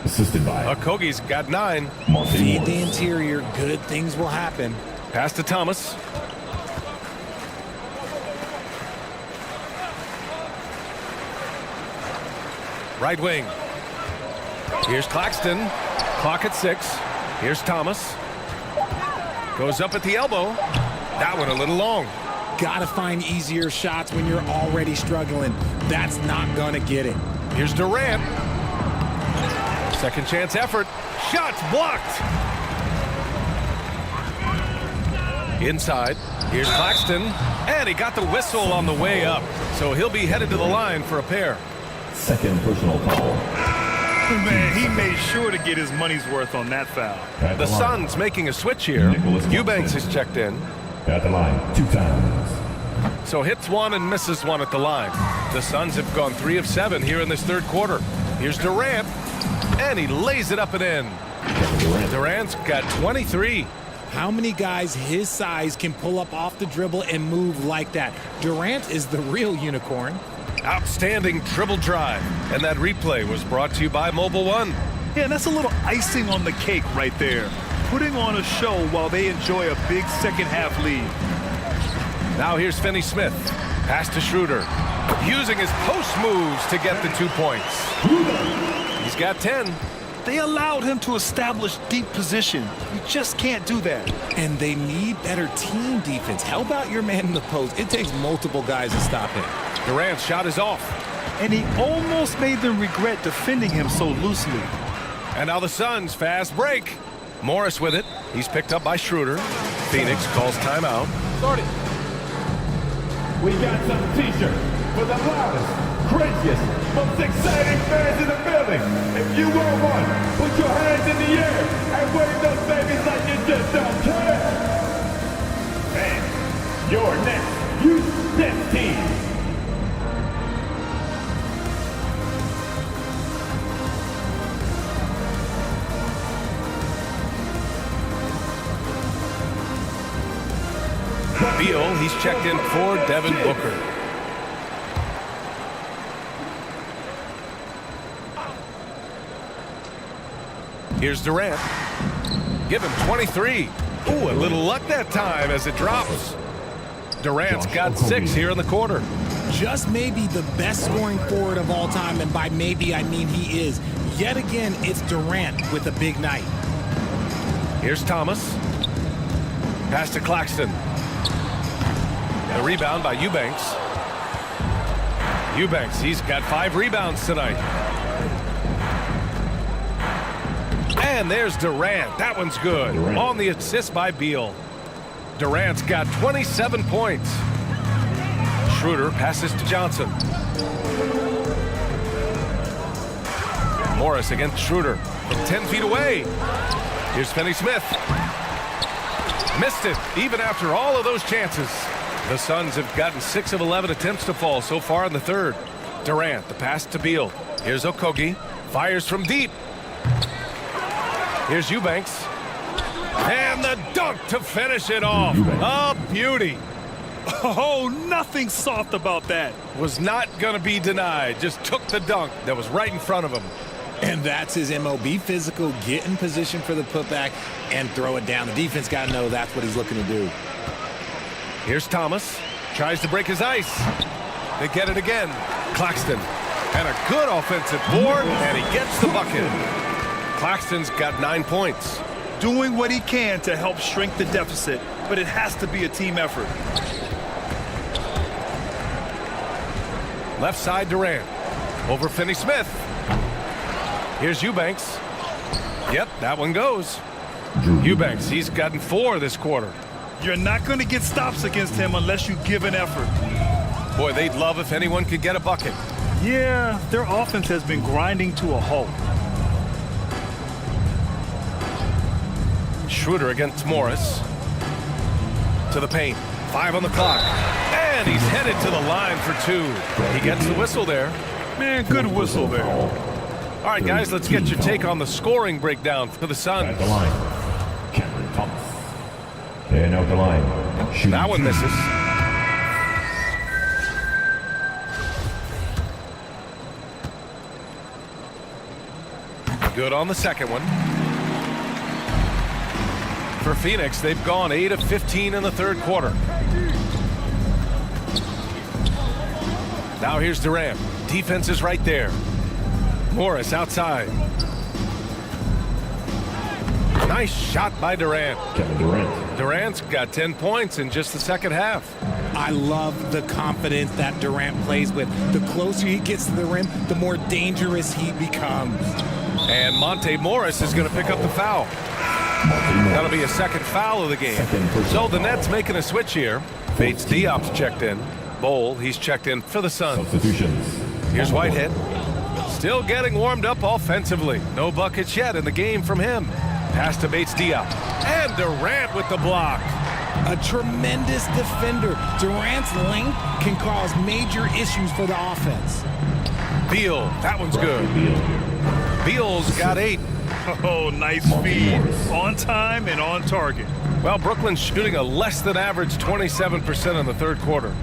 Assisted by Okogie's got 9. Feed the interior. Good things will happen. Pass to Thomas. Right wing. Here's Claxton. Clock at 6. Here's Thomas. Goes up at the elbow. That one a little long. Gotta find easier shots when you're already struggling. That's not gonna get it. Here's Durant. Second chance effort. Shots blocked. Inside. Here's Claxton. And he got the whistle on the way up. So he'll be headed to the line for a pair. second personal foul. Man, he made sure to get his money's worth on that foul. The Suns making a switch here. Eubanks has checked in. At the line 2 times. So hits 1 and misses 1 at the line. The Suns have gone 3 of 7 here in this third quarter. Here's Durant, and he lays it up and in. Durant's got 23. How many guys his size can pull up off the dribble and move like that? Durant is the real unicorn. Outstanding dribble drive. And that replay was brought to you by Mobile One. Yeah, and that's a little icing on the cake right there. Putting on a show while they enjoy a big second half lead. Now here's Finney Smith. Pass to Schroeder. Using his post moves to get the 2 points. He's got 10. They allowed him to establish deep position. You just can't do that. And they need better team defense. Help out your man in the post. It takes multiple guys to stop him. Durant's shot is off. And he almost made them regret defending him so loosely. And now the Suns fast break. Morris with it. He's picked up by Schroeder. Phoenix calls timeout. Start it. We got some t-shirts for the loudest, craziest, most exciting fans in the building. If you want one, put your hands in the air and wave those babies like you just don't care. And your next youth Nets team. Beal, he's checked in for Devin Booker. Here's Durant. Give him 23. Ooh, a little luck that time as it drops. Durant's got 6 here in the quarter. Just maybe the best scoring forward of all time, and by maybe I mean he is. Yet again, it's Durant with a big night. Here's Thomas. Pass to Claxton. The rebound by Eubanks. Eubanks, he's got 5 rebounds tonight. And there's Durant. That one's good. On the assist by Beal. Durant's got 27 points. Schroeder passes to Johnson. Morris against Schroeder from 10 feet away. Here's Finney-Smith. Missed it, even after all of those chances. The Suns have gotten 6 of 11 attempts to fall so far in the third. Durant, the pass to Beal. Here's Okogie. Fires from deep. Here's Eubanks. And the dunk to finish it off. A beauty. Oh, nothing soft about that. Was not going to be denied. Just took the dunk that was right in front of him. And that's his MO. Be physical, get in position for the putback, and throw it down. The defense got to know that's what he's looking to do. Here's Thomas. Tries to break his ice. They get it again. Claxton. And a good offensive board, and he gets the bucket. Claxton's got 9 points. Doing what he can to help shrink the deficit, but it has to be a team effort. Left side Durant. Over Finney-Smith. Here's Eubanks. Yep, that one goes. Eubanks, he's gotten 4 this quarter. You're not going to get stops against him unless you give an effort. Boy, they'd love if anyone could get a bucket. Yeah, their offense has been grinding to a halt. Schroeder against Morris. To the paint. 5 on the clock. And he's headed to the line for 2. He gets the whistle there. Man, good whistle there. All right, guys, let's get your take on the scoring breakdown for the Suns. At the line, Cameron Thomas. And out the line, shooting That one 2. misses. Good on the second one. For Phoenix, they've gone 8 of 15 in the third quarter. Now here's Durant. Defense is right there. Morris outside. Nice shot by Durant. Kevin Durant. Durant's got 10 points in just the second half. I love the confidence that Durant plays with. The closer he gets to the rim, the more dangerous he becomes. And Monte Morris is going to pick up the foul. That'll be a second foul of the game. So the Nets making a switch here. Bates Diop's checked in. Bowl, he's checked in for the Suns. Substitutions. Here's Whitehead. Still getting warmed up offensively. No buckets yet in the game from him. Pass to Bates Diop. And Durant with the block. A tremendous defender. Durant's length can cause major issues for the offense. Beal, that one's good. Beal's got 8. Oh, nice feed. On time and on target. Well, Brooklyn's shooting a less than average 27% in the third quarter.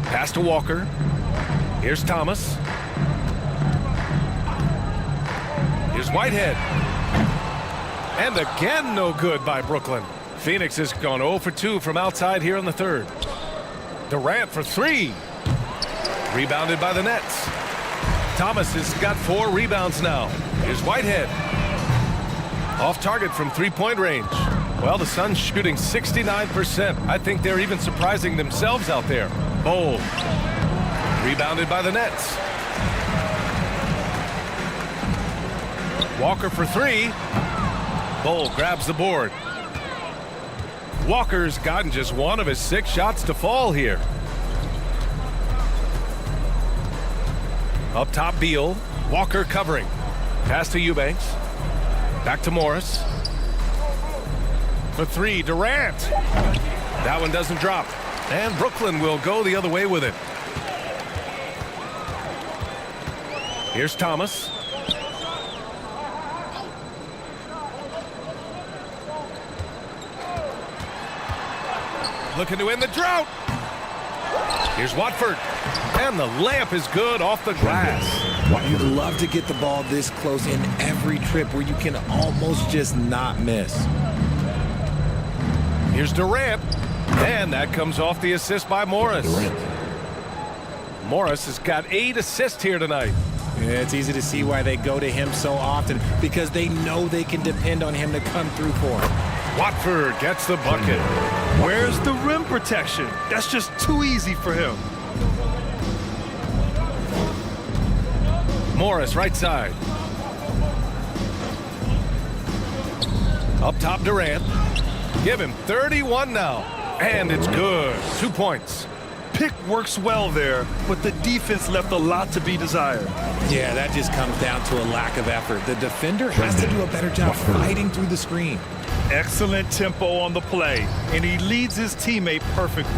Pass to Walker. Here's Thomas. Here's Whitehead. And again, no good by Brooklyn. Phoenix has gone 0 for 2 from outside here in the third. Durant for 3. Rebounded by the Nets. Thomas has got 4 rebounds now. Here's Whitehead. Off target from three-point range. Well, the Suns shooting 69%. I think they're even surprising themselves out there. Bol. Rebounded by the Nets. Walker for 3. Bol grabs the board. Walker's gotten just 1 of his 6 shots to fall here. Up top, Beal. Walker covering. Pass to Eubanks. Back to Morris. For 3, Durant. That one doesn't drop. And Brooklyn will go the other way with it. Here's Thomas. Looking to end the drought. Here's Watford. And the layup is good off the glass. You'd love to get the ball this close in every trip where you can almost just not miss. Here's Durant. And that comes off the assist by Morris. Morris has got 8 assists here tonight. Yeah, it's easy to see why they go to him so often, because they know they can depend on him to come through for them. Watford gets the bucket. Where's the rim protection? That's just too easy for him. Morris right side. Up top, Durant. Give him 31 now. And it's good. 2 points. Pick works well there, but the defense left a lot to be desired. Yeah, that just comes down to a lack of effort. The defender has to do a better job fighting through the screen. Excellent tempo on the play, and he leads his teammate perfectly.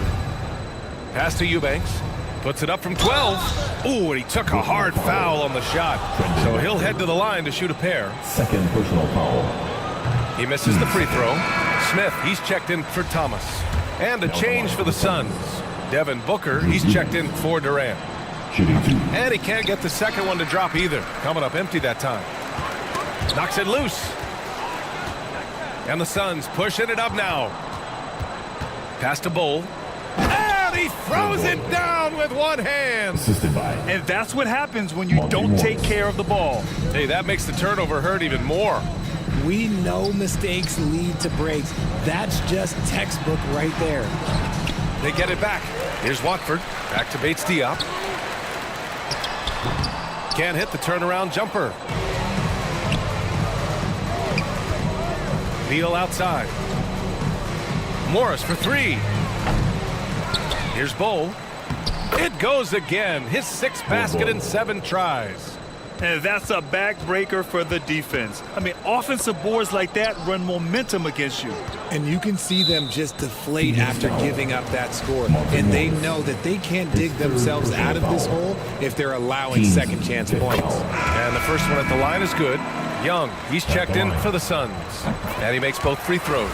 Pass to Eubanks. Puts it up from 12. Ooh, and he took a hard foul on the shot. So he'll head to the line to shoot a pair. Second personal foul. He misses the free throw. Smith, he's checked in for Thomas. And a change for the Suns. Devin Booker, he's checked in for Durant. Shooting 2. And he can't get the second one to drop either. Coming up empty that time. Knocks it loose. And the Suns pushing it up now. Pass to Bol. And he throws it down with one hand. Assisted by. And that's what happens when you don't take care of the ball. Hey, that makes the turnover hurt even more. We know mistakes lead to breaks. That's just textbook right there. They get it back. Here's Watford. Back to Bates Diop. Can't hit the turnaround jumper. Beal outside. Morris for 3. Here's Bol. It goes again. His 6th basket in 7 tries. And that's a backbreaker for the defense. I mean, offensive boards like that run momentum against you. And you can see them just deflate after giving up that score. And they know that they can't dig themselves out of this hole if they're allowing second chance points. And the first one at the line is good. Young, he's checked in for the Suns. And he makes both free throws.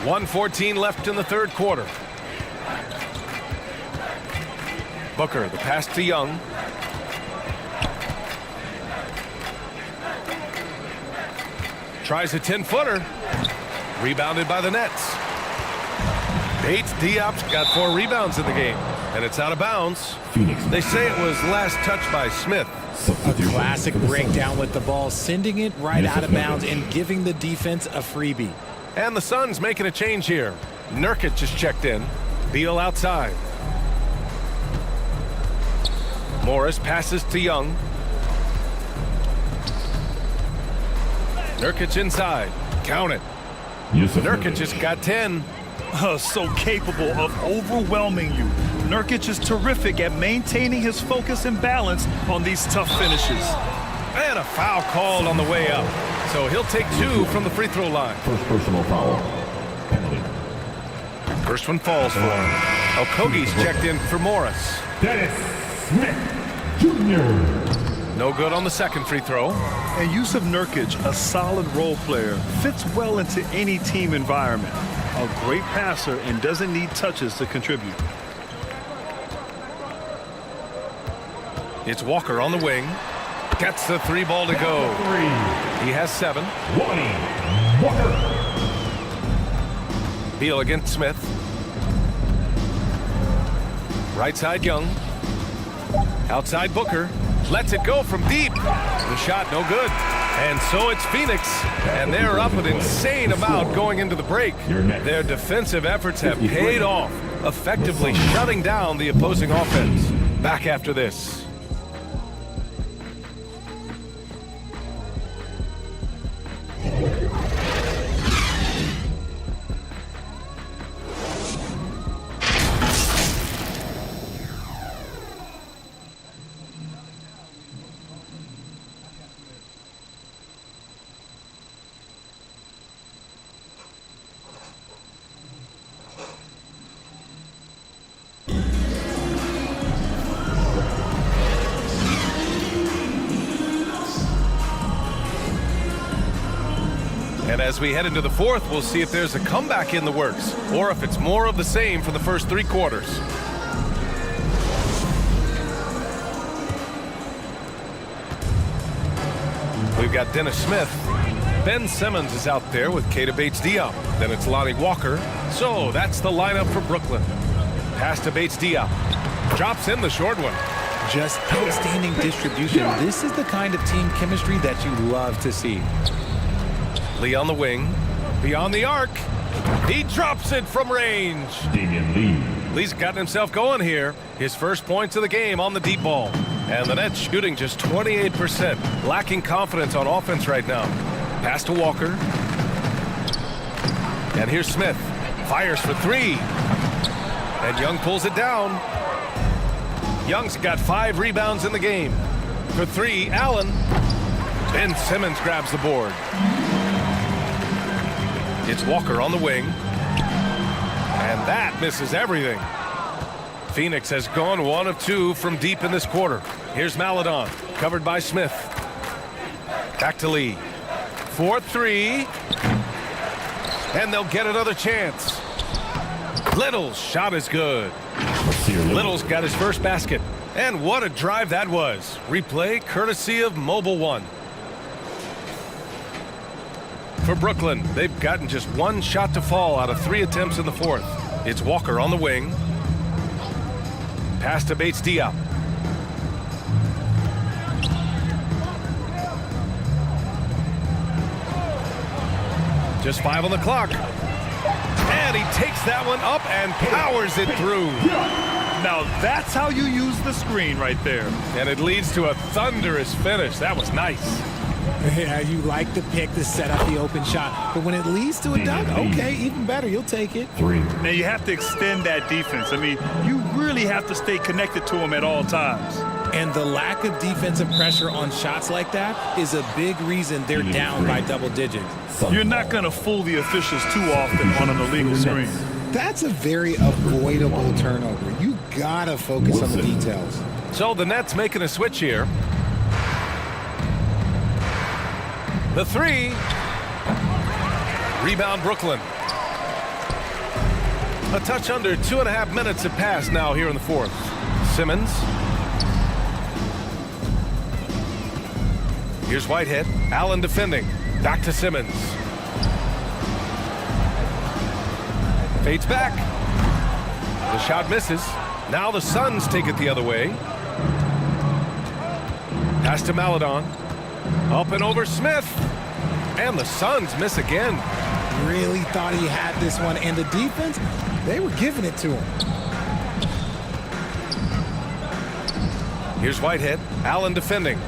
1:14 left in the third quarter. Booker, the pass to Young. Tries a 10-footer. Rebounded by the Nets. Bates Diop's got 4 rebounds in the game. And it's out of bounds. They say it was last touched by Smith. A classic breakdown with the ball, sending it right out of bounds and giving the defense a freebie. And the Suns making a change here. Nurkic just checked in. Beal outside. Morris passes to Young. Nurkic inside. Count it. Nurkic just got 10. So capable of overwhelming you. Nurkic is terrific at maintaining his focus and balance on these tough finishes. And a foul called on the way up. So he'll take 2 from the free throw line. First personal foul. Penalty. First one falls for him. Okogie's checked in for Morris. Dennis Smith Jr. No good on the second free throw. And use of Nurkic, a solid role player, fits well into any team environment. A great passer and doesn't need touches to contribute. It's Walker on the wing. Gets the 3 ball to go. He has 7. Walker. Beal against Smith. Right side Young. Outside Booker. Lets it go from deep. The shot no good. And so it's Phoenix. And they're up an insane amount going into the break. Their defensive efforts have paid off, effectively shutting down the opposing offense. Back after this. And as we head into the fourth, we'll see if there's a comeback in the works or if it's more of the same for the first 3 quarters. We've got Dennis Smith. Ben Simmons is out there with Keita Bates-Diop. Then it's Lonnie Walker. So that's the lineup for Brooklyn. Pass to Bates-Diop. Drops in the short one. Just outstanding distribution. This is the kind of team chemistry that you love to see. Lee on the wing. Beyond the arc. He drops it from range. Damian Lee. Lee's gotten himself going here. His first points of the game on the deep ball. And the Nets shooting just 28%. Lacking confidence on offense right now. Pass to Walker. And here's Smith. Fires for 3. And Young pulls it down. Young's got 5 rebounds in the game. For 3, Allen. Ben Simmons grabs the board. It's Walker on the wing. And that misses everything. Phoenix has gone 1 of 2 from deep in this quarter. Here's Maledon, covered by Smith. Back to Lee. 4-3. And they'll get another chance. Little's shot is good. Little's got his first basket. And what a drive that was. Replay courtesy of Mobile One. For Brooklyn, they've gotten just 1 shot to fall out of 3 attempts in the fourth. It's Walker on the wing. Pass to Bates-Diop. Just 5 on the clock. And he takes that one up and powers it through. Now that's how you use the screen right there. And it leads to a thunderous finish. That was nice. Yeah, you like the pick to set up the open shot. But when it leads to a dunk, okay, even better. You'll take it. 3. Now you have to extend that defense. I mean, you really have to stay connected to them at all times. And the lack of defensive pressure on shots like that is a big reason they're down by double digits. You're not going to fool the officials too often on an illegal screen. That's a very avoidable turnover. You gotta focus on the details. So the Nets making a switch here. The 3. Rebound Brooklyn. A touch under 2.5 minutes have passed now here in the fourth. Simmons. Here's Whitehead. Allen defending. Back to Simmons. Fades back. The shot misses. Now the Suns take it the other way. Pass to Maledon. Up and over Smith. And the Suns miss again. Really thought he had this one. And the defense, they were giving it to him. Here's Whitehead. Allen defending.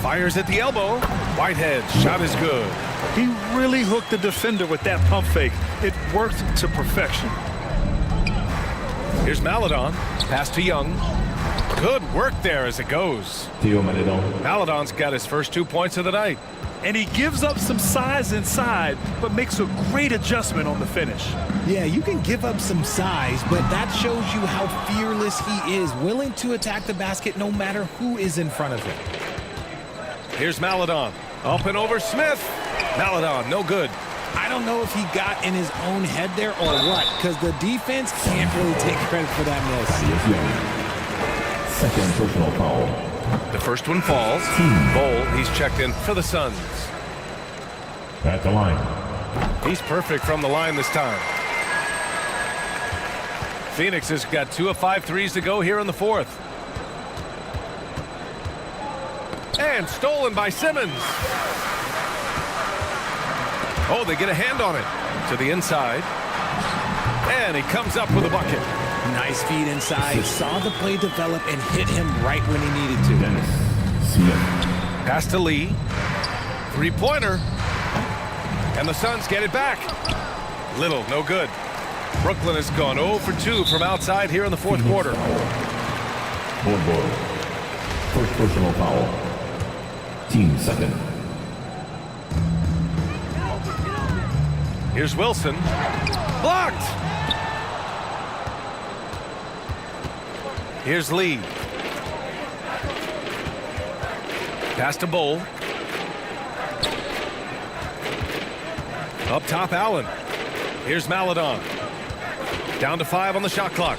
Fires at the elbow. Whitehead, shot is good. He really hooked the defender with that pump fake. It worked to perfection. Here's Maledon. Pass to Young. Good work there as it goes. Maledon's got his first 2 points of the night. And he gives up some size inside, but makes a great adjustment on the finish. Yeah, you can give up some size, but that shows you how fearless he is, willing to attack the basket no matter who is in front of him. Here's Maledon. Up and over Smith. Maledon, no good. I don't know if he got in his own head there or what, because the defense can't really take credit for that miss. Second personal foul. The first one falls. Bol, he's checked in for the Suns. At the line. He's perfect from the line this time. Phoenix has got 2 of 5 threes to go here in the fourth. And stolen by Simmons. Oh, they get a hand on it. To the inside. And he comes up with a bucket. Nice feed inside. Saw the play develop and hit him right when he needed to. Dennis Smith. Pass to Lee. Three-pointer. And the Suns get it back. Little, no good. Brooklyn has gone 0 for 2 from outside here in the fourth quarter. Board. First personal foul. Team second. Here's Wilson. Blocked. Here's Lee. Pass to Bowl. Up top, Allen. Here's Maledon. Down to 5 on the shot clock.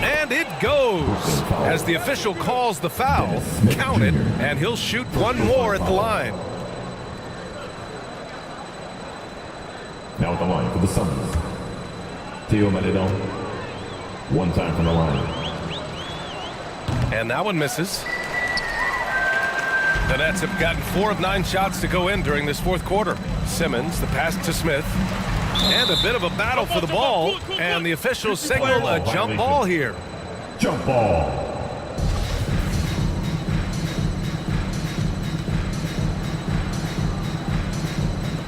And it goes. As the official calls the foul, count it, and he'll shoot one more at the line. Now at the line for the Suns. Theo Maledon. One time from the line. And that one misses. The Nets have gotten 4 of 9 shots to go in during this fourth quarter. Simmons, the pass to Smith. And a bit of a battle for the ball. And the officials signal a jump ball here. Jump ball.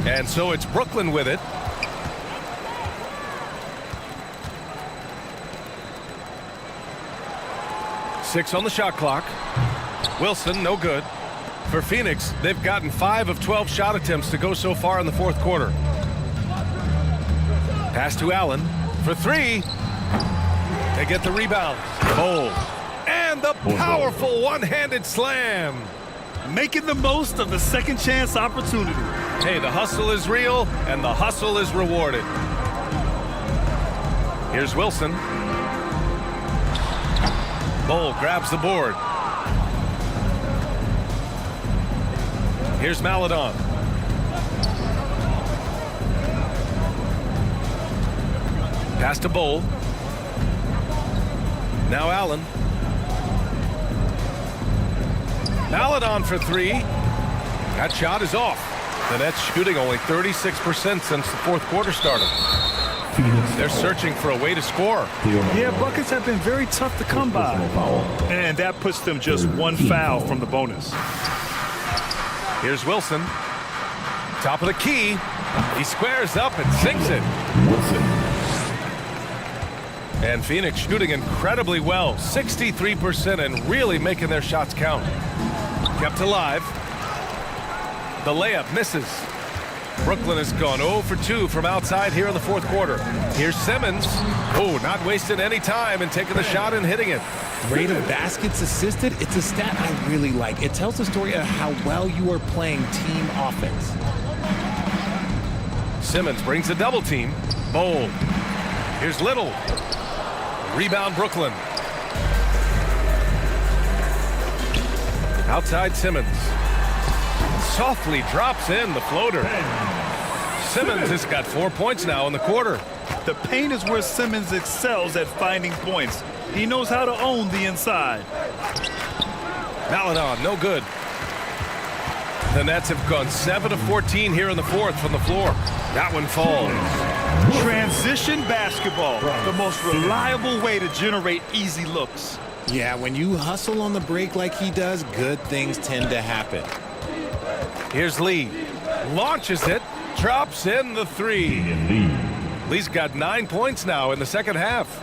And so it's Brooklyn with it. Six on the shot clock. Wilson, no good. For Phoenix, they've gotten 5 of 12 shot attempts to go so far in the fourth quarter. Pass to Allen for 3. They get the rebound. Bowl. And the powerful one-handed slam. Making the most of the second chance opportunity. Hey, the hustle is real, and the hustle is rewarded. Here's Wilson. Bowl grabs the board. Here's Maledon. Pass to Bowl. Now Allen. Maledon for 3. That shot is off. The Nets shooting only 36% since the fourth quarter started. They're searching for a way to score. Yeah, buckets have been very tough to come by. And that puts them just 1 foul from the bonus. Here's Wilson. Top of the key. He squares up and sinks it. And Phoenix shooting incredibly well. 63% and really making their shots count. Kept alive. The layup misses. Brooklyn has gone 0 for 2 from outside here in the fourth quarter. Here's Simmons. Oh, not wasting any time and taking the shot and hitting it. Rate of baskets assisted, it's a stat I really like. It tells the story of how well you are playing team offense. Simmons brings a double team. Bowl. Here's Little. Rebound Brooklyn. Outside Simmons. Softly drops in the floater. Simmons has got 4 points now in the quarter. The paint is where Simmons excels at finding points. He knows how to own the inside. Maledon, no good. The Nets have gone 7 of 14 here in the fourth from the floor. That one falls. Transition basketball, the most reliable way to generate easy looks. Yeah, when you hustle on the break like he does, good things tend to happen. Here's Lee. Launches it. Drops in the 3. Lee's got 9 points now in the second half.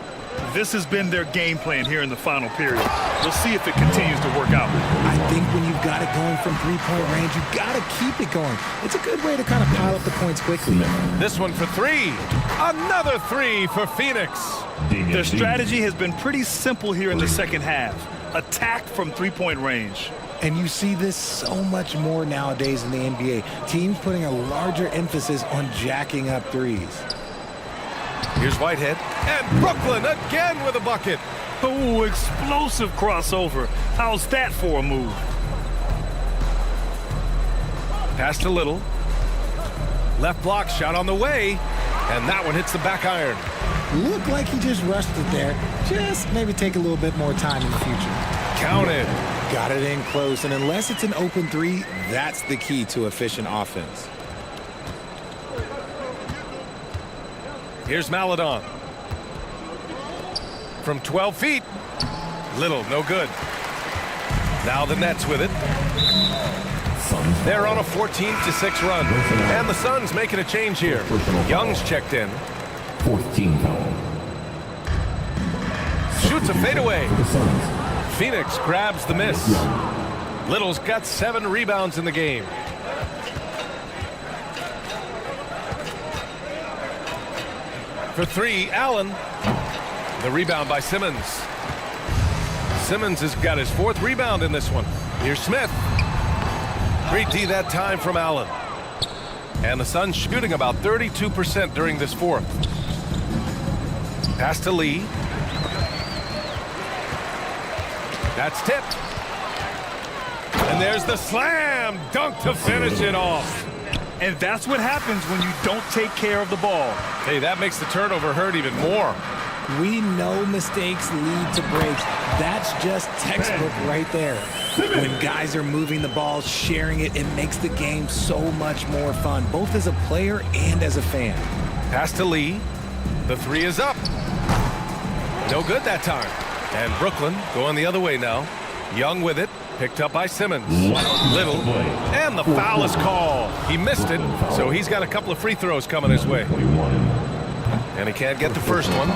This has been their game plan here in the final period. We'll see if it continues to work out. I think when you've got it going from three-point range, you've got to keep it going. It's a good way to kind of pile up the points quickly. This one for 3. Another 3 for Phoenix. Their strategy has been pretty simple here in the second half. Attack from three-point range. And you see this so much more nowadays in the NBA. Teams putting a larger emphasis on jacking up threes. Here's Whitehead. And Brooklyn again with a bucket. Oh, explosive crossover. How's that for a move? Pass to Little. Left block shot on the way, and that one hits the back iron. Looked like he just rushed it there. Just maybe take a little bit more time in the future. Counted. Got it in close, and unless it's an open three, that's the key to efficient offense. Here's Maledon. From 12 feet. Little, no good. Now the Nets with it. They're on a 14-6 run. And the Suns making a change here. Young's checked in. 14 foul. Shoots a fadeaway. Phoenix grabs the miss. Little's got 7 rebounds in the game. For 3, Allen. The rebound by Simmons. Simmons has got his 4th rebound in this one. Here's Smith. Great D that time from Allen. And the Suns shooting about 32% during this 4th. Pass to Lee. That's tipped. And there's the slam dunk to finish it off. And that's what happens when you don't take care of the ball. Hey, that makes the turnover hurt even more. We know mistakes lead to breaks. That's just textbook right there. When guys are moving the ball, sharing it, it makes the game so much more fun, both as a player and as a fan. Pass to Lee. The 3 is up. No good that time. And Brooklyn going the other way now. Young with it. Picked up by Simmons. Little. And the foul is called. He missed it, so he's got a couple of free throws coming his way. And he can't get the first one.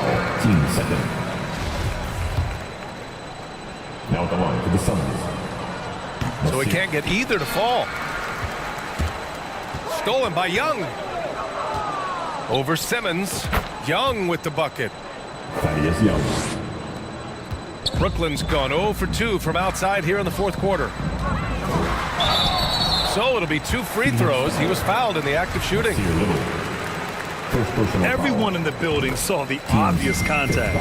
Now at the line for the Suns. So he can't get either to fall. Stolen by Young. Over Simmons. Young with the bucket. Thaddeus Young. Brooklyn's gone 0 for 2 from outside here in the 4th quarter. So it'll be 2 free throws. He was fouled in the act of shooting. Everyone in the building saw the obvious contact.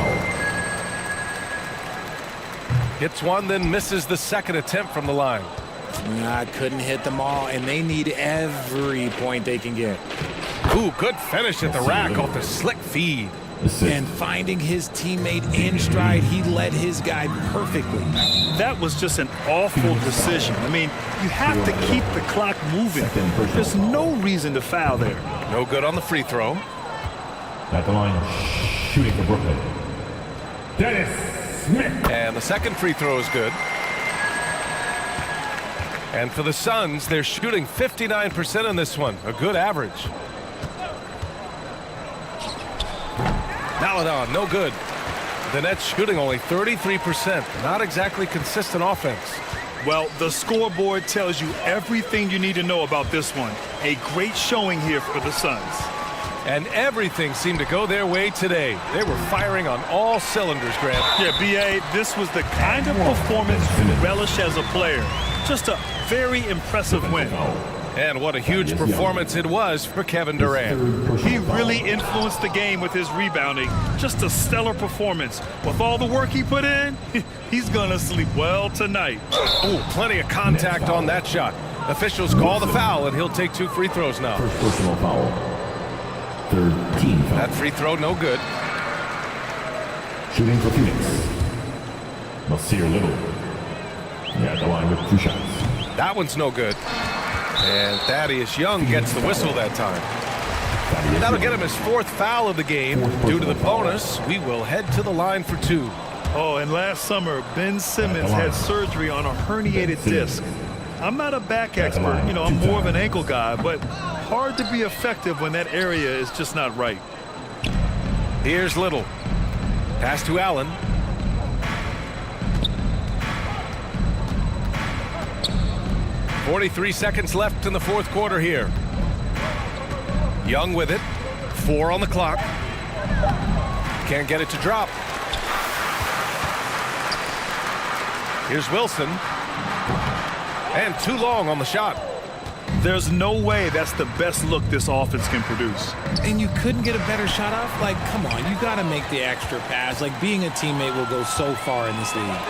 Hits one, then misses the 2nd attempt from the line. Couldn't hit them all, and they need every point they can get. Ooh, good finish at the rack off the slick feed. And finding his teammate in stride, he led his guy perfectly. That was just an awful decision. I mean, you have to keep the clock moving. There's no reason to foul there. No good on the free throw. At the line, shooting for Brooklyn. Dennis Smith. And the 2nd free throw is good. And for the Suns, they're shooting 59% in this one. A good average. Maledon, no good. The Nets shooting only 33%. Not exactly consistent offense. Well, the scoreboard tells you everything you need to know about this one. A great showing here for the Suns. And everything seemed to go their way today. They were firing on all cylinders, Grant. Yeah, B.A., this was the kind of performance you relish as a player. Just a very impressive win. And what a huge performance it was for Kevin Durant. He really influenced the game with his rebounding. Just a stellar performance. With all the work he put in, he's gonna sleep well tonight. Ooh, plenty of contact on that shot. Officials call the foul, and he'll take 2 free throws now. First personal foul. 3rd team foul. That free throw, no good. Shooting for Phoenix. Nasir Little. Yeah, at the line with 2 shots. That one's no good. And Thaddeus Young gets the whistle that time. That'll get him his 4th foul of the game. Due to the bonus, we will head to the line for 2. Oh, and last summer, Ben Simmons had surgery on a herniated disc. I'm not a back expert, you know, I'm more of an ankle guy, but hard to be effective when that area is just not right. Here's Little. Pass to Allen. .43 seconds left in the 4th quarter here. Young with it. 4 on the clock. Can't get it to drop. Here's Wilson. And too long on the shot. There's no way that's the best look this offense can produce. And you couldn't get a better shot off? Like, come on, you got to make the extra pass. Like, being a teammate will go so far in this league.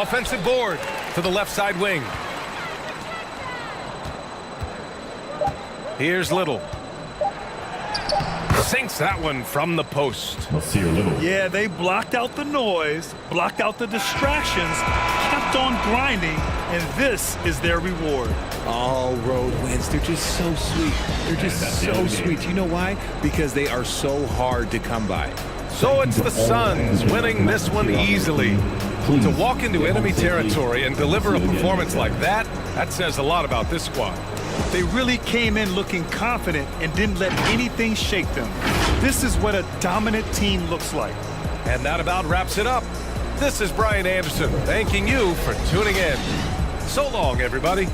Offensive board to the left side wing. Here's Little. Sinks that one from the post. Yeah, they blocked out the noise, blocked out the distractions, kept on grinding, and this is their reward. All road wins. They're just so sweet. They're just so sweet. You know why? Because they are so hard to come by. So it's the Suns winning this one easily. To walk into enemy territory and deliver a performance like that, that says a lot about this squad. They really came in looking confident and didn't let anything shake them. This is what a dominant team looks like. And that about wraps it up. This is Brian Anderson thanking you for tuning in. So long, everybody.